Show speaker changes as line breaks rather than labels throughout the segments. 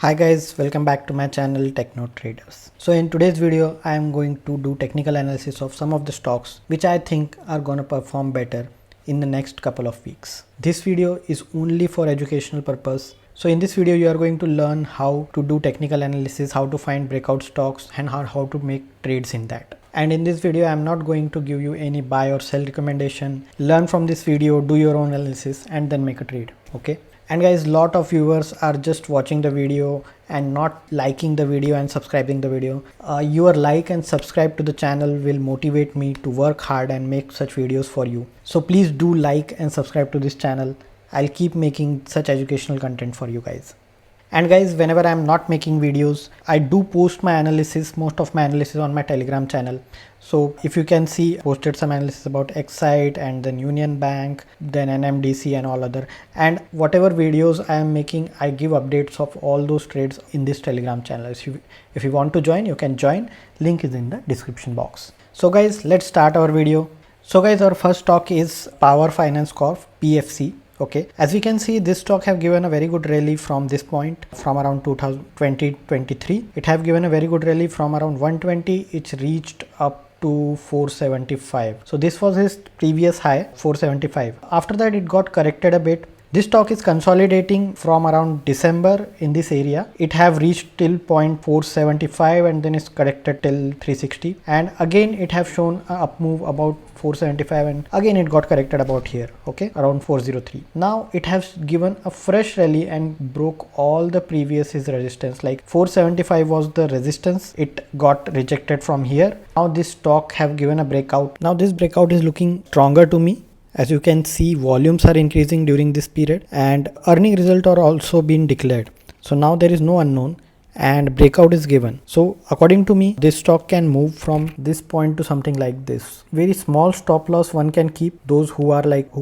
Hi guys, welcome back to my channel Techno Traders. So in today's video I am going to do technical analysis of some of the stocks which I think are gonna perform better in the next couple of weeks. This video is only for educational purpose. So in this video you are going to learn how to do technical analysis, how to find breakout stocks and how to make trades in that. And in this video I am not going to give you any buy or sell recommendation. Learn from this video, do your own analysis and then make a trade. Okay. And guys, lot of viewers are just watching the video and not liking the video and subscribing the video. Your like and subscribe to the channel will motivate me to work hard and make such videos for you. So please do like and subscribe to this channel. I'll keep making such educational content for you guys. And guys, whenever I'm not making videos, I do post my analysis, most of my analysis on my Telegram channel. So if you can see, I posted some analysis about Excite and then Union Bank, then NMDC and all other. And whatever videos I am making, I give updates of all those trades in this Telegram channel. If you want to join, you can join. Link is in the description box. So guys, let's start our video. So guys, our first stock is Power Finance Corp, PFC. Okay, as we can see, this stock have given a very good rally from this point, from around 2023. It have given a very good rally from around 120. It's reached up to 475. So this was his previous high, 475. After that, it got corrected a bit. This stock is consolidating from around December in this area. It have reached till 0.475 and then it's corrected till 360. And again, it have shown a up move about 475 and again it got corrected about here, okay, around 403. Now it has given a fresh rally and broke all the previous resistance. Like 475 was the resistance. It got rejected from here. Now this stock have given a breakout. Now this breakout is looking stronger to me. As you can see, volumes are increasing during this period and earning result are also being declared. So now there is no unknown and breakout is given. So according to me, this stock can move from this point to something like this. Very small stop loss one can keep. Those who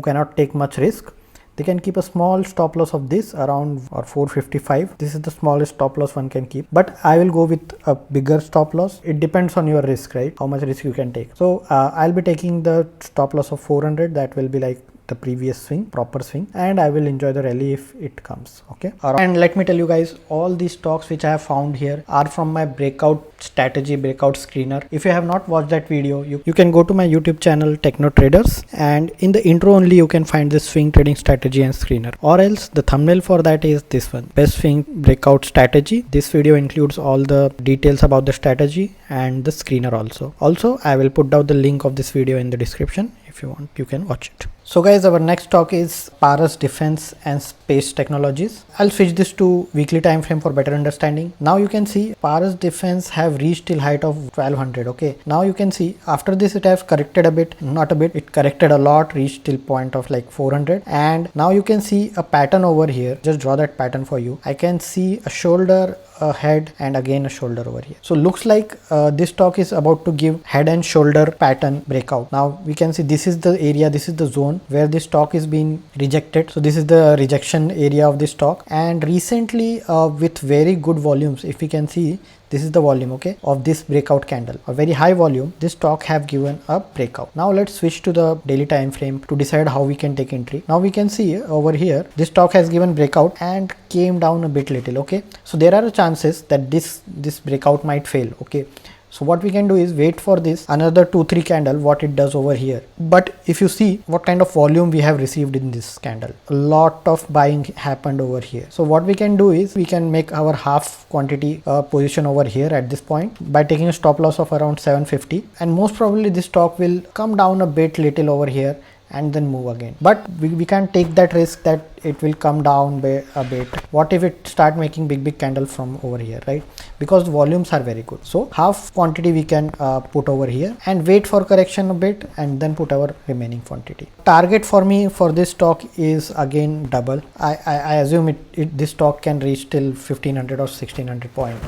cannot take much risk, they can keep a small stop loss of this around or 455. This is the smallest stop loss one can keep, but I will go with a bigger stop loss. It depends on your risk, right? How much risk you can take. So I'll be taking the stop loss of 400. That will be like the previous swing, proper swing, and I will enjoy the rally if it comes. Okay. And let me tell you guys, all these stocks which I have found here are from my breakout strategy, breakout screener. If you have not watched that video, you can go to my YouTube channel Techno Traders, and in the intro only you can find this swing trading strategy and screener, or else the thumbnail for that is this one, best swing breakout strategy. This video includes all the details about the strategy and the screener also. I will put down the link of this video in the description. If you want, you can watch it. So guys, our next stock is Paras Defense and Space Technologies. I'll switch this to weekly time frame for better understanding. Now you can see Paras Defense have reached till height of 1200. Okay, now you can see after this it has corrected a bit, not a bit, it corrected a lot, reached till point of like 400, and now you can see a pattern over here. Just draw that pattern for you. I can see a shoulder, a head, and again a shoulder over here. So looks like this stock is about to give head and shoulder pattern breakout. Now we can see this is the area, this is the zone where this stock is being rejected. So this is the rejection area of this stock, and recently with very good volumes, if we can see, this is the volume, okay, of this breakout candle, a very high volume. This stock have given a breakout. Now let's switch to the daily time frame to decide how we can take entry. Now we can see over here, this stock has given breakout and came down a bit little. Okay, so there are chances that this breakout might fail. Okay, so what we can do is wait for this another 2-3 candle, what it does over here. But if you see what kind of volume we have received in this candle, a lot of buying happened over here. So what we can do is we can make our half quantity position over here at this point by taking a stop loss of around 750, and most probably this stock will come down a bit little over here and then move again. But we can't take that risk that it will come down a bit. What if it start making big candle from over here, right? Because the volumes are very good. So half quantity we can put over here and wait for correction a bit and then put our remaining quantity. Target for me for this stock is again double. I assume this stock can reach till 1500 or 1600 point.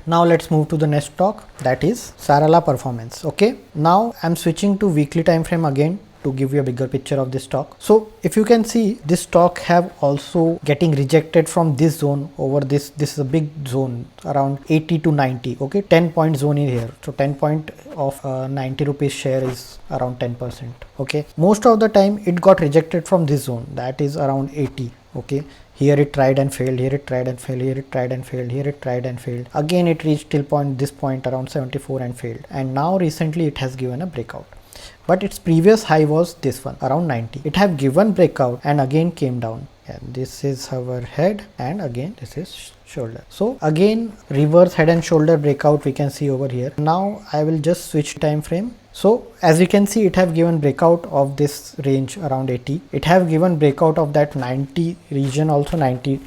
Now let's move to the next stock, that is Sarala Performance. Okay, now I'm switching to weekly time frame again to give you a bigger picture of this stock. So if you can see, this stock have also getting rejected from this zone over this is a big zone around 80 to 90. Okay, 10 point zone in here. So 10 point of 90 rupees share is around 10%. Okay, most of the time it got rejected from this zone, that is around 80. Okay, Here it tried and failed, here it tried and failed, here it tried and failed, here it tried and failed. Again it reached till this point around 74 and failed. And now recently it has given a breakout. But its previous high was this one around 90. It have given breakout and again came down. And this is our head, and again this is shoulder. So again reverse head and shoulder breakout we can see over here. Now I will just switch time frame. So as you can see, it have given breakout of this range around 80. It have given breakout of that 90 region also. 90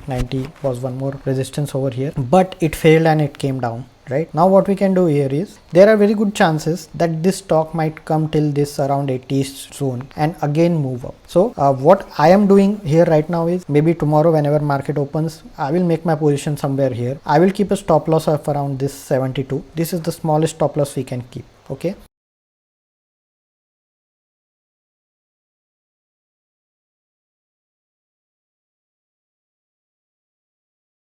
was one more resistance over here, but it failed and it came down. Right now what we can do here is, there are very good chances that this stock might come till this around 80 zone and again move up. So what I am doing here right now is, maybe tomorrow whenever market opens, I will make my position somewhere here. I will keep a stop loss of around this 72. This is the smallest stop loss we can keep. Okay,